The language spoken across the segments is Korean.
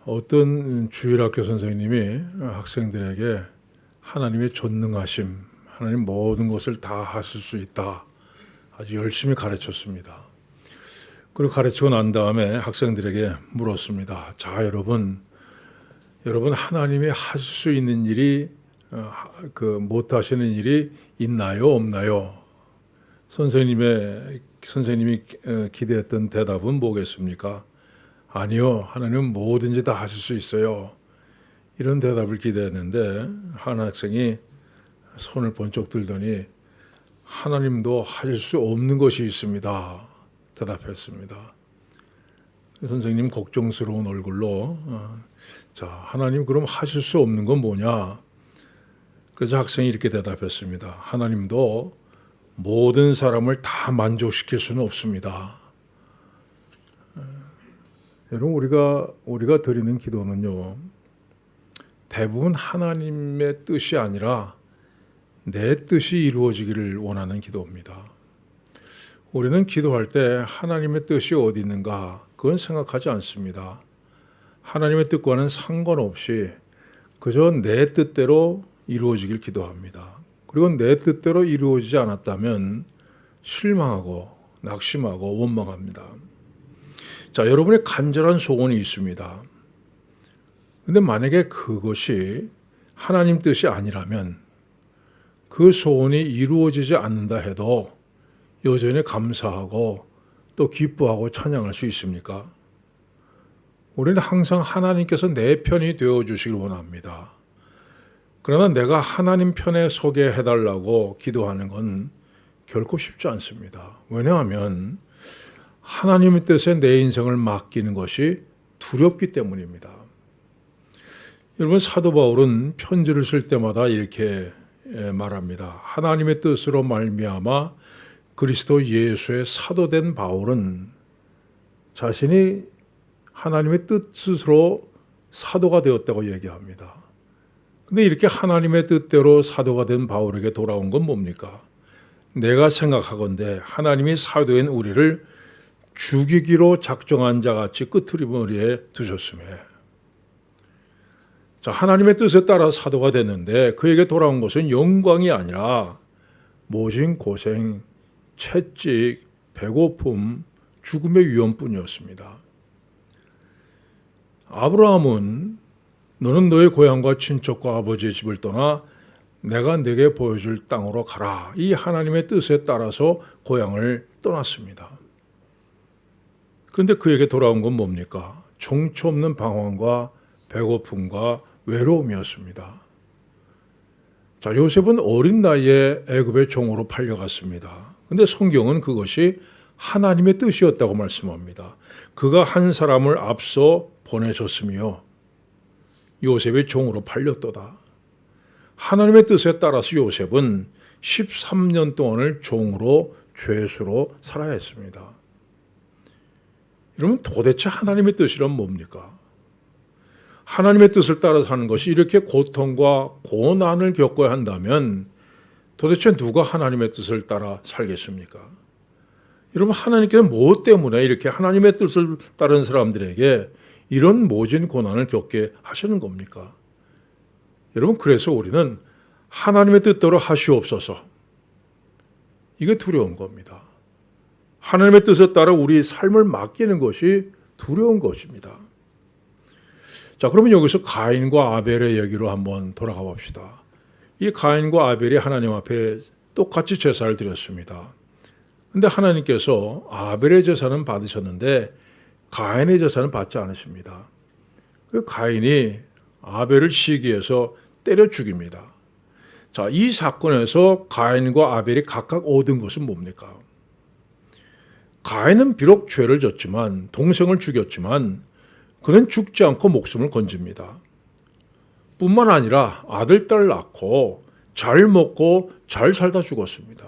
어떤 주일학교 선생님이 학생들에게 하나님의 전능하심, 하나님 모든 것을 다 하실 수 있다. 아주 열심히 가르쳤습니다. 그리고 가르치고 난 다음에 학생들에게 물었습니다. 자, 여러분 하나님이 하실 수 있는 일이 못 하시는 일이 있나요, 없나요? 선생님이 기대했던 대답은 뭐겠습니까? 아니요, 하나님은 뭐든지 다 하실 수 있어요. 이런 대답을 기대했는데 한 학생이 손을 번쩍 들더니 하나님도 하실 수 없는 것이 있습니다. 대답했습니다. 선생님 걱정스러운 얼굴로 자, 하나님 그럼 하실 수 없는 건 뭐냐? 그래서 학생이 이렇게 대답했습니다. 하나님도 모든 사람을 다 만족시킬 수는 없습니다. 여러분 우리가 드리는 기도는요, 대부분 하나님의 뜻이 아니라 내 뜻이 이루어지기를 원하는 기도입니다. 우리는 기도할 때 하나님의 뜻이 어디 있는가 그건 생각하지 않습니다. 하나님의 뜻과는 상관없이 그저 내 뜻대로 이루어지길 기도합니다. 그리고 내 뜻대로 이루어지지 않았다면 실망하고 낙심하고 원망합니다. 자, 여러분의 간절한 소원이 있습니다. 근데 만약에 그것이 하나님 뜻이 아니라면 그 소원이 이루어지지 않는다 해도 여전히 감사하고 또 기뻐하고 찬양할 수 있습니까? 우리는 항상 하나님께서 내 편이 되어주시길 원합니다. 그러나 내가 하나님 편에 서게 해달라고 기도하는 건 결코 쉽지 않습니다. 왜냐하면 하나님의 뜻에 내 인생을 맡기는 것이 두렵기 때문입니다. 여러분, 사도 바울은 편지를 쓸 때마다 이렇게 말합니다. 하나님의 뜻으로 말미암아 그리스도 예수의 사도된 바울은 자신이 하나님의 뜻으로 사도가 되었다고 얘기합니다. 근데 이렇게 하나님의 뜻대로 사도가 된 바울에게 돌아온 건 뭡니까? 내가 생각하건대 하나님이 사도인 우리를 죽이기로 작정한 자같이 끄트머리에 두셨음에, 자, 하나님의 뜻에 따라 사도가 됐는데 그에게 돌아온 것은 영광이 아니라 모진 고생, 채찍, 배고픔, 죽음의 위험뿐이었습니다. 아브라함은 너는 너의 고향과 친척과 아버지의 집을 떠나 내가 네게 보여줄 땅으로 가라. 이 하나님의 뜻에 따라서 고향을 떠났습니다. 그런데 그에게 돌아온 건 뭡니까? 정처 없는 방황과 배고픔과 외로움이었습니다. 자, 요셉은 어린 나이에 애굽의 종으로 팔려갔습니다. 그런데 성경은 그것이 하나님의 뜻이었다고 말씀합니다. 그가 한 사람을 앞서 보내줬으며 요셉의 종으로 팔렸도다. 하나님의 뜻에 따라서 요셉은 13년 동안을 종으로 죄수로 살아야 했습니다. 여러분, 도대체 하나님의 뜻이란 뭡니까? 하나님의 뜻을 따라 사는 것이 이렇게 고통과 고난을 겪어야 한다면 도대체 누가 하나님의 뜻을 따라 살겠습니까? 여러분, 하나님께서 무엇 때문에 이렇게 하나님의 뜻을 따른 사람들에게 이런 모진 고난을 겪게 하시는 겁니까? 여러분, 그래서 우리는 하나님의 뜻대로 하시옵소서, 이게 두려운 겁니다. 하나님의 뜻에 따라 우리 삶을 맡기는 것이 두려운 것입니다. 자, 그러면 여기서 가인과 아벨의 얘기로 한번 돌아가 봅시다. 이 가인과 아벨이 하나님 앞에 똑같이 제사를 드렸습니다. 그런데 하나님께서 아벨의 제사는 받으셨는데 가인의 제사는 받지 않으십니다. 그 가인이 아벨을 시기해서 때려 죽입니다. 자, 이 사건에서 가인과 아벨이 각각 얻은 것은 뭡니까? 가인은 비록 죄를 졌지만, 동생을 죽였지만 그는 죽지 않고 목숨을 건집니다. 뿐만 아니라 아들, 딸 낳고 잘 먹고 잘 살다 죽었습니다.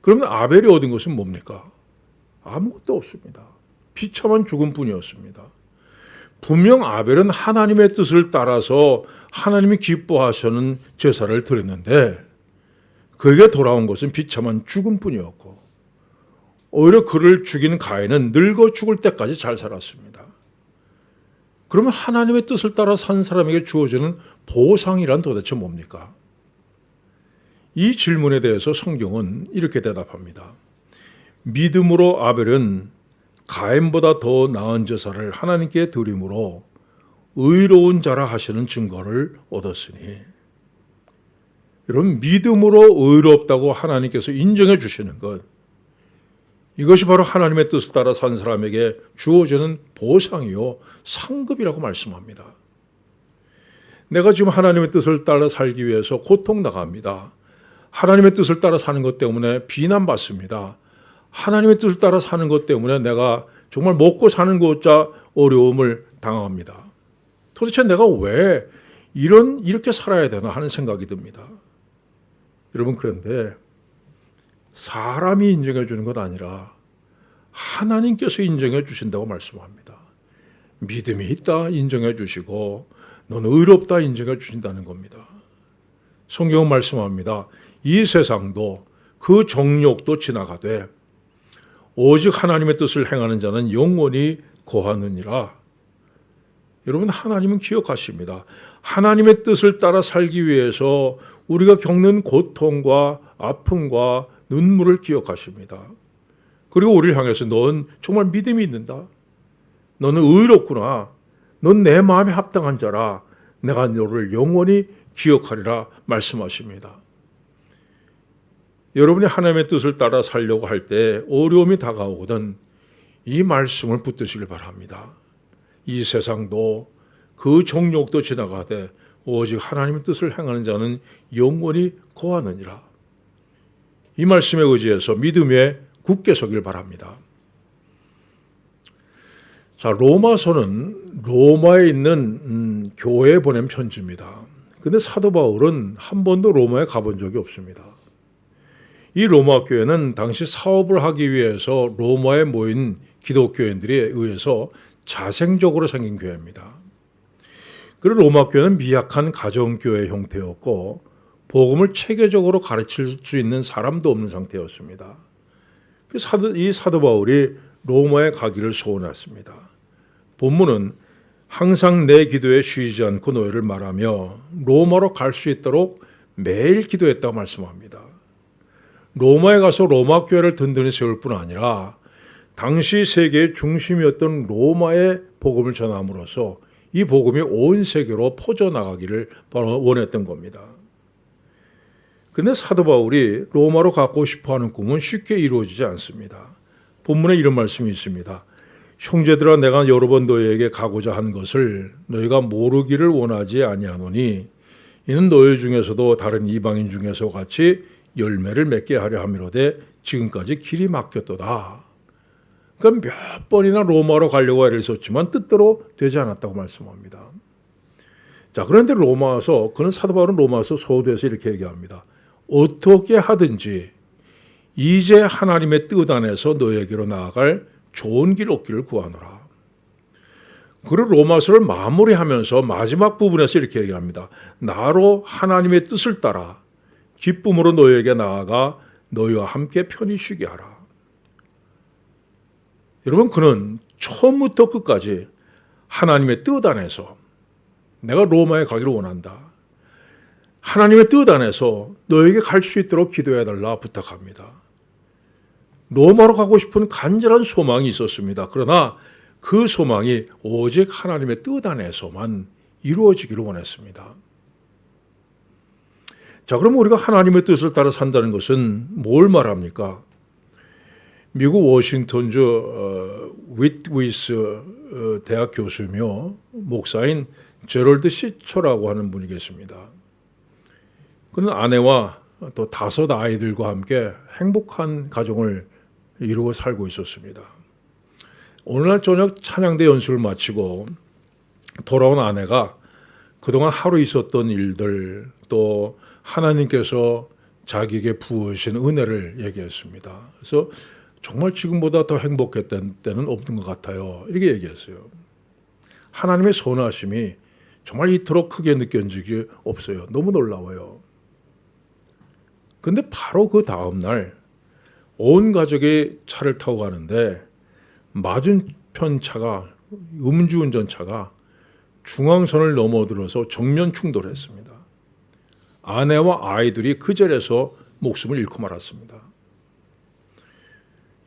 그러면 아벨이 얻은 것은 뭡니까? 아무것도 없습니다. 비참한 죽음뿐이었습니다. 분명 아벨은 하나님의 뜻을 따라서 하나님이 기뻐하시는 제사를 드렸는데 그에게 돌아온 것은 비참한 죽음뿐이었고, 오히려 그를 죽인 가인은 늙어 죽을 때까지 잘 살았습니다. 그러면 하나님의 뜻을 따라 산 사람에게 주어지는 보상이란 도대체 뭡니까? 이 질문에 대해서 성경은 이렇게 대답합니다. 믿음으로 아벨은 가인보다 더 나은 제사를 하나님께 드림으로 의로운 자라 하시는 증거를 얻었으니, 여러분, 믿음으로 의롭다고 하나님께서 인정해 주시는 것, 이것이 바로 하나님의 뜻을 따라 산 사람에게 주어지는 보상이요 상급이라고 말씀합니다. 내가 지금 하나님의 뜻을 따라 살기 위해서 고통 당합니다. 하나님의 뜻을 따라 사는 것 때문에 비난받습니다. 하나님의 뜻을 따라 사는 것 때문에 내가 정말 먹고 사는 것자 어려움을 당합니다. 도대체 내가 왜 이렇게 살아야 되나 하는 생각이 듭니다. 여러분, 그런데 사람이 인정해 주는 것 아니라 하나님께서 인정해 주신다고 말씀합니다. 믿음이 있다 인정해 주시고 너는 의롭다 인정해 주신다는 겁니다. 성경은 말씀합니다. 이 세상도 그 정욕도 지나가되 오직 하나님의 뜻을 행하는 자는 영원히 거하느니라. 여러분, 하나님은 기억하십니다. 하나님의 뜻을 따라 살기 위해서 우리가 겪는 고통과 아픔과 눈물을 기억하십니다. 그리고 우리를 향해서 넌 정말 믿음이 있는다. 너는 의롭구나. 넌 내 마음에 합당한 자라. 내가 너를 영원히 기억하리라 말씀하십니다. 여러분이 하나님의 뜻을 따라 살려고 할 때 어려움이 다가오거든 이 말씀을 붙드시길 바랍니다. 이 세상도 그 정욕도 지나가되 오직 하나님의 뜻을 행하는 자는 영원히 거하느니라. 이 말씀에 의지해서 믿음에 굳게 서길 바랍니다. 자, 로마서는 로마에 있는 교회에 보낸 편지입니다. 근데 사도 바울은 한 번도 로마에 가본 적이 없습니다. 이 로마 교회는 당시 사업을 하기 위해서 로마에 모인 기독교인들에 의해서 자생적으로 생긴 교회입니다. 그리고 로마 교회는 미약한 가정교회 형태였고 복음을 체계적으로 가르칠 수 있는 사람도 없는 상태였습니다. 이 사도 바울이 로마에 가기를 소원했습니다. 본문은 항상 내 기도에 쉬지 않고 너희를 말하며 로마로 갈 수 있도록 매일 기도했다고 말씀합니다. 로마에 가서 로마 교회를 든든히 세울 뿐 아니라 당시 세계의 중심이었던 로마의 복음을 전함으로써 이 복음이 온 세계로 퍼져나가기를 바로 원했던 겁니다. 그런데 사도 바울이 로마로 가고 싶어하는 꿈은 쉽게 이루어지지 않습니다. 본문에 이런 말씀이 있습니다. 형제들아, 내가 여러 번 너희에게 가고자 한 것을 너희가 모르기를 원하지 아니하노니 이는 너희 중에서도 다른 이방인 중에서 같이 열매를 맺게 하려 함이로되 지금까지 길이 막혔도다. 그러니까 몇 번이나 로마로 가려고 애를 썼지만 뜻대로 되지 않았다고 말씀합니다. 자, 그런데 그는 사도 바울은 로마서 서두에서 이렇게 얘기합니다. 어떻게 하든지 이제 하나님의 뜻 안에서 너에게로 나아갈 좋은 길 얻기를 구하노라. 그리고 로마서를 마무리하면서 마지막 부분에서 이렇게 얘기합니다. 나로 하나님의 뜻을 따라 기쁨으로 너에게 나아가 너희와 함께 편히 쉬게 하라. 여러분, 그는 처음부터 끝까지 하나님의 뜻 안에서 내가 로마에 가기를 원한다. 하나님의 뜻 안에서 너에게 갈 수 있도록 기도해달라 부탁합니다. 로마로 가고 싶은 간절한 소망이 있었습니다. 그러나 그 소망이 오직 하나님의 뜻 안에서만 이루어지기를 원했습니다. 자, 그럼 우리가 하나님의 뜻을 따라 산다는 것은 뭘 말합니까? 미국 워싱턴주 윗위스 대학 교수이며 목사인 제럴드 시초라고 하는 분이 계십니다. 그는 아내와 또 5 아이들과 함께 행복한 가정을 이루고 살고 있었습니다. 오늘날 저녁 찬양대 연수를 마치고 돌아온 아내가 그동안 하루 있었던 일들, 또 하나님께서 자기에게 부으신 은혜를 얘기했습니다. 그래서 정말 지금보다 더 행복했던 때는 없는 것 같아요. 이렇게 얘기했어요. 하나님의 선하심이 정말 이토록 크게 느껴지기 없어요. 너무 놀라워요. 근데 바로 그 다음 날 온 가족이 차를 타고 가는데 맞은편 차가, 음주운전차가 중앙선을 넘어들어서 정면 충돌했습니다. 아내와 아이들이 그 자리에서 목숨을 잃고 말았습니다.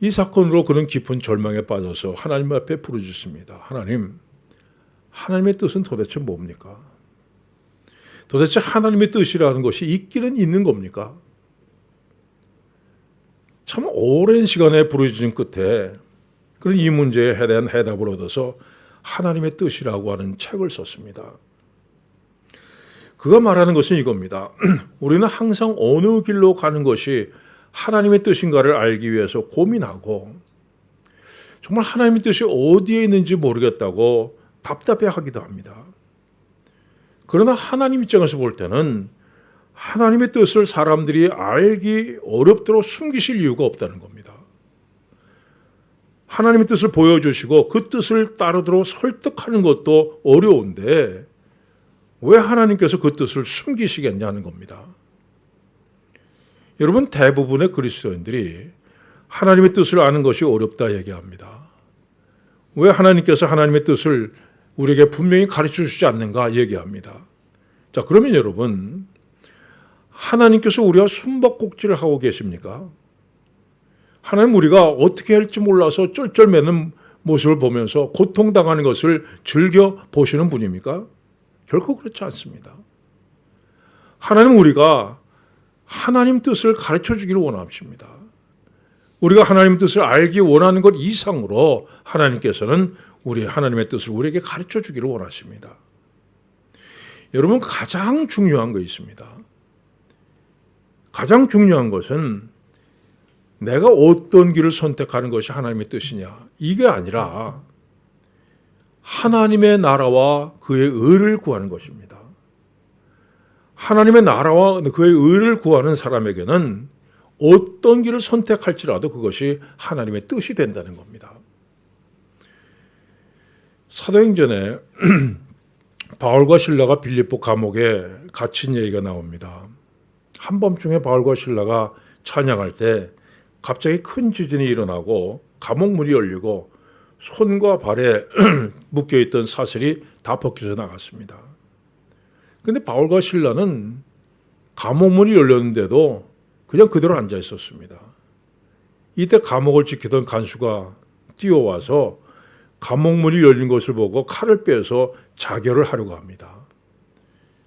이 사건으로 그는 깊은 절망에 빠져서 하나님 앞에 부르짖습니다. 하나님, 하나님의 뜻은 도대체 뭡니까? 도대체 하나님의 뜻이라는 것이 있기는 있는 겁니까? 참 오랜 시간에 부르짖은 끝에 그는 이 문제에 대한 해답을 얻어서 하나님의 뜻이라고 하는 책을 썼습니다. 그가 말하는 것은 이겁니다. 우리는 항상 어느 길로 가는 것이 하나님의 뜻인가를 알기 위해서 고민하고 정말 하나님의 뜻이 어디에 있는지 모르겠다고 답답해하기도 합니다. 그러나 하나님 입장에서 볼 때는 하나님의 뜻을 사람들이 알기 어렵도록 숨기실 이유가 없다는 겁니다. 하나님의 뜻을 보여주시고 그 뜻을 따르도록 설득하는 것도 어려운데 왜 하나님께서 그 뜻을 숨기시겠냐는 겁니다. 여러분, 대부분의 그리스도인들이 하나님의 뜻을 아는 것이 어렵다 얘기합니다. 왜 하나님께서 하나님의 뜻을 우리에게 분명히 가르쳐 주시지 않는가 얘기합니다. 자, 그러면 여러분, 하나님께서 우리와 숨바꼭질을 하고 계십니까? 하나님 우리가 어떻게 할지 몰라서 쩔쩔매는 모습을 보면서 고통당하는 것을 즐겨 보시는 분입니까? 결코 그렇지 않습니다. 하나님은 우리가 하나님 뜻을 가르쳐 주기를 원하십니다. 우리가 하나님 뜻을 알기 원하는 것 이상으로 하나님께서는 우리 하나님의 뜻을 우리에게 가르쳐 주기를 원하십니다. 여러분, 가장 중요한 거 있습니다. 가장 중요한 것은 내가 어떤 길을 선택하는 것이 하나님의 뜻이냐, 이게 아니라 하나님의 나라와 그의 의를 구하는 것입니다. 하나님의 나라와 그의 의를 구하는 사람에게는 어떤 길을 선택할지라도 그것이 하나님의 뜻이 된다는 겁니다. 사도행전에 바울과 실라가 빌립보 감옥에 갇힌 얘기가 나옵니다. 한밤중에 바울과 실라가 찬양할 때 갑자기 큰 지진이 일어나고 감옥 문이 열리고 손과 발에 묶여있던 사슬이 다 벗겨져 나갔습니다. 그런데 바울과 실라는 감옥 문이 열렸는데도 그냥 그대로 앉아 있었습니다. 이때 감옥을 지키던 간수가 뛰어와서 감옥 문이 열린 것을 보고 칼을 빼서 자결을 하려고 합니다.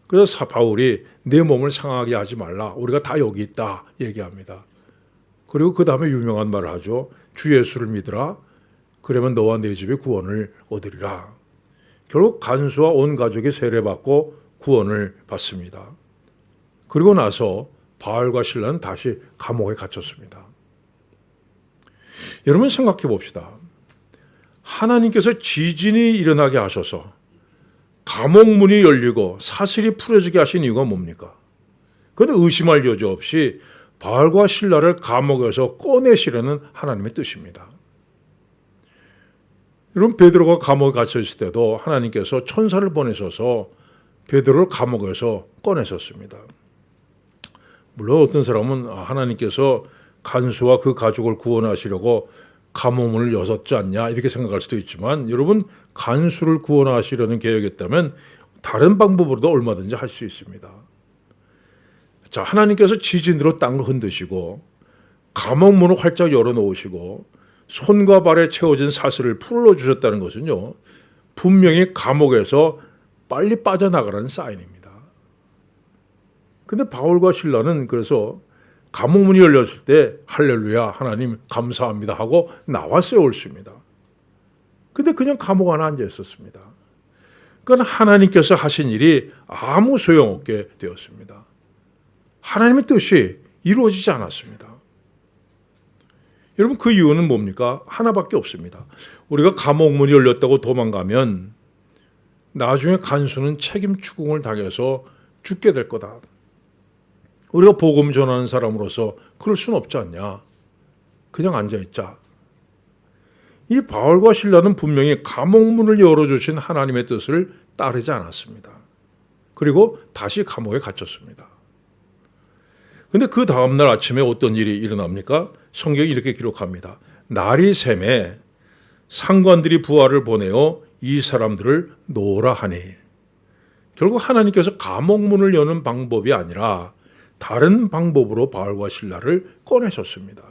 그래서 바울이 내 몸을 상하게 하지 말라, 우리가 다 여기 있다 얘기합니다. 그리고 그 다음에 유명한 말을 하죠. 주 예수를 믿으라, 그러면 너와 내 집에 구원을 얻으리라. 결국 간수와 온 가족이 세례받고 구원을 받습니다. 그리고 나서 바울과 실라는 다시 감옥에 갇혔습니다. 여러분, 생각해 봅시다. 하나님께서 지진이 일어나게 하셔서 감옥 문이 열리고 사슬이 풀어지게 하신 이유가 뭡니까? 그건 의심할 여지 없이 바울과 실라를 감옥에서 꺼내시려는 하나님의 뜻입니다. 여러분, 베드로가 감옥에 갇혀 있을 때도 하나님께서 천사를 보내셔서 베드로를 감옥에서 꺼내셨습니다. 물론 어떤 사람은 하나님께서 간수와 그 가족을 구원하시려고 감옥문을 여셨지 않냐 이렇게 생각할 수도 있지만, 여러분, 간수를 구원하시려는 계획이었다면 다른 방법으로도 얼마든지 할 수 있습니다. 자, 하나님께서 지진으로 땅을 흔드시고 감옥문을 활짝 열어놓으시고 손과 발에 채워진 사슬을 풀어주셨다는 것은요, 분명히 감옥에서 빨리 빠져나가라는 사인입니다. 근데 바울과 실라는 그래서 감옥문이 열렸을 때 할렐루야, 하나님 감사합니다 하고 나왔어요, 옳습니다. 근데 그냥 감옥 안에 앉아 있었습니다. 그건 하나님께서 하신 일이 아무 소용없게 되었습니다. 하나님의 뜻이 이루어지지 않았습니다. 여러분, 그 이유는 뭡니까? 하나밖에 없습니다. 우리가 감옥문이 열렸다고 도망가면 나중에 간수는 책임 추궁을 당해서 죽게 될 거다. 우리가 복음 전하는 사람으로서 그럴 수는 없지 않냐. 그냥 앉아있자. 이 바울과 실라는 분명히 감옥문을 열어주신 하나님의 뜻을 따르지 않았습니다. 그리고 다시 감옥에 갇혔습니다. 근데 그 다음날 아침에 어떤 일이 일어납니까? 성경이 이렇게 기록합니다. 날이 샘에 상관들이 부하를 보내어 이 사람들을 놓으라 하니, 결국 하나님께서 감옥문을 여는 방법이 아니라 다른 방법으로 바울과 실라를 꺼내셨습니다.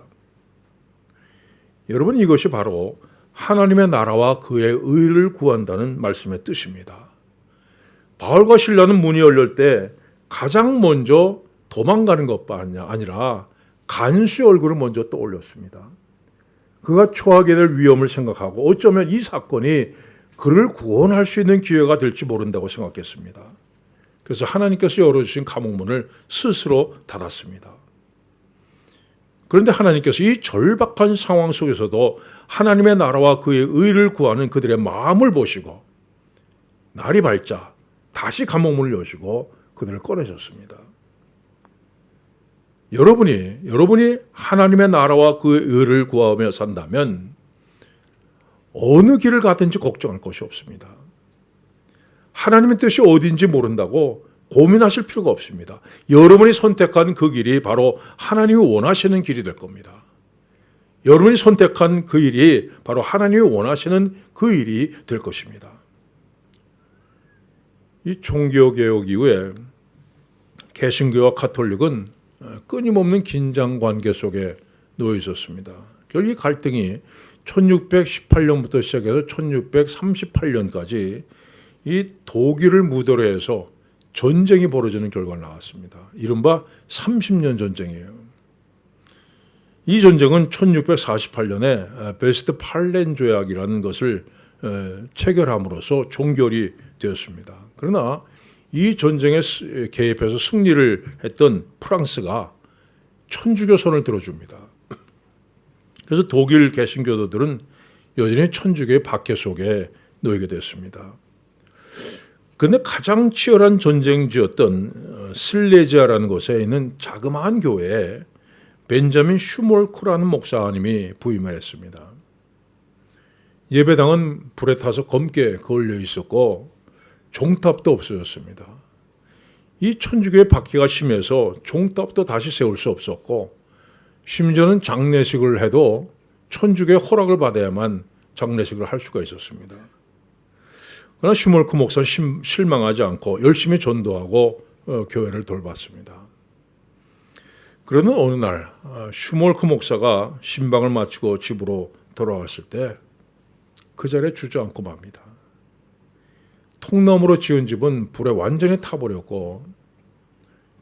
여러분, 이것이 바로 하나님의 나라와 그의 의를 구한다는 말씀의 뜻입니다. 바울과 실라는 문이 열릴 때 가장 먼저 도망가는 것뿐 아니라 간수의 얼굴을 먼저 떠올렸습니다. 그가 처하게 될 위험을 생각하고 어쩌면 이 사건이 그를 구원할 수 있는 기회가 될지 모른다고 생각했습니다. 그래서 하나님께서 열어주신 감옥문을 스스로 닫았습니다. 그런데 하나님께서 이 절박한 상황 속에서도 하나님의 나라와 그의 의를 구하는 그들의 마음을 보시고 날이 밝자 다시 감옥문을 여시고 그들을 꺼내셨습니다. 여러분이 하나님의 나라와 그의 의를 구하며 산다면 어느 길을 가든지 걱정할 것이 없습니다. 하나님의 뜻이 어딘지 모른다고 고민하실 필요가 없습니다. 여러분이 선택한 그 길이 바로 하나님이 원하시는 길이 될 겁니다. 여러분이 선택한 그 일이 바로 하나님이 원하시는 그 일이 될 것입니다. 이 종교개혁 이후에 개신교와 가톨릭은 끊임없는 긴장 관계 속에 놓여 있었습니다. 결국 이 갈등이 1618년부터 시작해서 1638년까지 이 독일을 무대로 해서 전쟁이 벌어지는 결과가 나왔습니다. 이른바 30년 전쟁이에요. 이 전쟁은 1648년에 베스트팔렌 조약이라는 것을 체결함으로써 종결이 되었습니다. 그러나 이 전쟁에 개입해서 승리를 했던 프랑스가 천주교선을 들어줍니다. 그래서 독일 개신교도들은 여전히 천주교의 박해 속에 놓이게 됐습니다. 그런데 가장 치열한 전쟁지였던 실레지아라는 곳에 있는 자그마한 교회에 벤자민 슈몰크라는 목사님이 부임을 했습니다. 예배당은 불에 타서 검게 걸려 있었고 종탑도 없어졌습니다. 이 천주교의 박해가 심해서 종탑도 다시 세울 수 없었고 심지어는 장례식을 해도 천주교의 허락을 받아야만 장례식을 할 수가 있었습니다. 그러나 슈몰크 목사는 실망하지 않고 열심히 전도하고 교회를 돌봤습니다. 그러는 어느 날 슈몰크 목사가 신방을 마치고 집으로 돌아왔을 때 그 자리에 주저앉고 맙니다. 통나무로 지은 집은 불에 완전히 타버렸고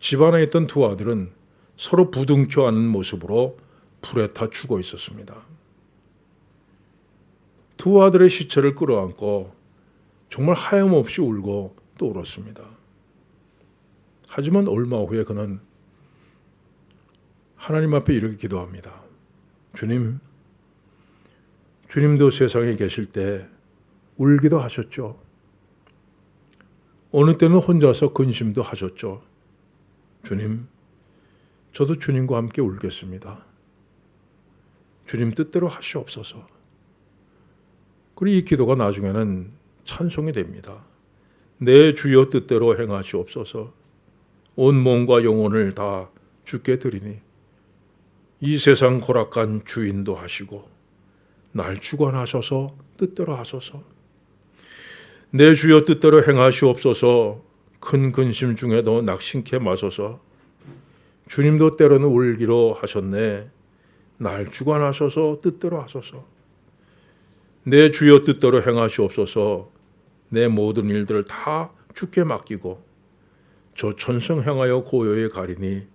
집 안에 있던 두 아들은 서로 부둥켜 안는 모습으로 불에 타 죽어 있었습니다. 두 아들의 시체를 끌어안고 정말 하염없이 울고 또 울었습니다. 하지만 얼마 후에 그는 하나님 앞에 이렇게 기도합니다. 주님도 세상에 계실 때 울기도 하셨죠. 어느 때는 혼자서 근심도 하셨죠. 주님, 저도 주님과 함께 울겠습니다. 주님 뜻대로 하시옵소서. 그리고 이 기도가 나중에는 찬송이 됩니다. 내 주여 뜻대로 행하시옵소서. 온 몸과 영혼을 다 주께 드리니 이 세상 허락한 주인도 하시고 날 주관하셔서 뜻대로 하소서. 내 주여 뜻대로 행하시옵소서. 큰 근심 중에도 낙심케 마소서. 주님도 때로는 울기로 하셨네. 날 주관하셔서 뜻대로 하소서. 내 주여 뜻대로 행하시옵소서. 내 모든 일들을 다 주께 맡기고 저 천성 향하여 고요에 가리니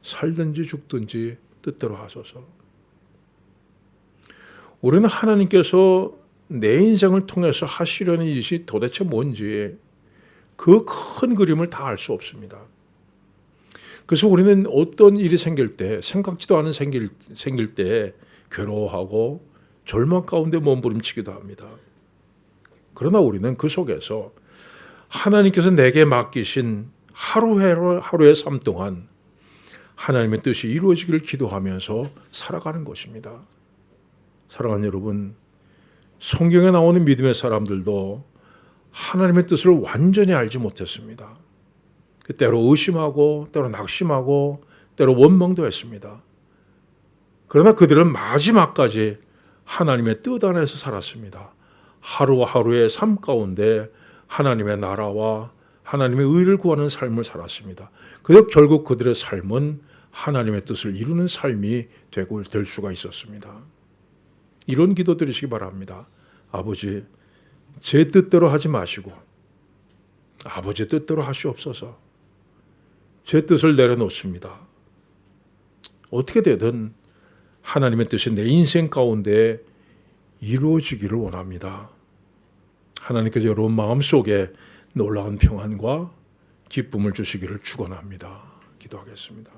살든지 죽든지 뜻대로 하소서. 우리는 하나님께서 내 인생을 통해서 하시려는 일이 도대체 뭔지 그 큰 그림을 다 알 수 없습니다. 그래서 우리는 어떤 일이 생길 때, 생각지도 않은 생길 때 괴로워하고 절망 가운데 몸부림치기도 합니다. 그러나 우리는 그 속에서 하나님께서 내게 맡기신 하루의 삶 동안 하나님의 뜻이 이루어지기를 기도하면서 살아가는 것입니다. 사랑하는 여러분, 성경에 나오는 믿음의 사람들도 하나님의 뜻을 완전히 알지 못했습니다. 때로 의심하고 때로 낙심하고 때로 원망도 했습니다. 그러나 그들은 마지막까지 하나님의 뜻 안에서 살았습니다. 하루하루의 삶 가운데 하나님의 나라와 하나님의 의를 구하는 삶을 살았습니다. 그래서 결국 그들의 삶은 하나님의 뜻을 이루는 삶이 되고 될 수가 있었습니다. 이런 기도 드리시기 바랍니다. 아버지, 제 뜻대로 하지 마시고 아버지 뜻대로 하시옵소서. 제 뜻을 내려놓습니다. 어떻게 되든 하나님의 뜻이 내 인생 가운데 이루어지기를 원합니다. 하나님께서 여러분 마음속에 놀라운 평안과 기쁨을 주시기를 축원합니다. 기도하겠습니다.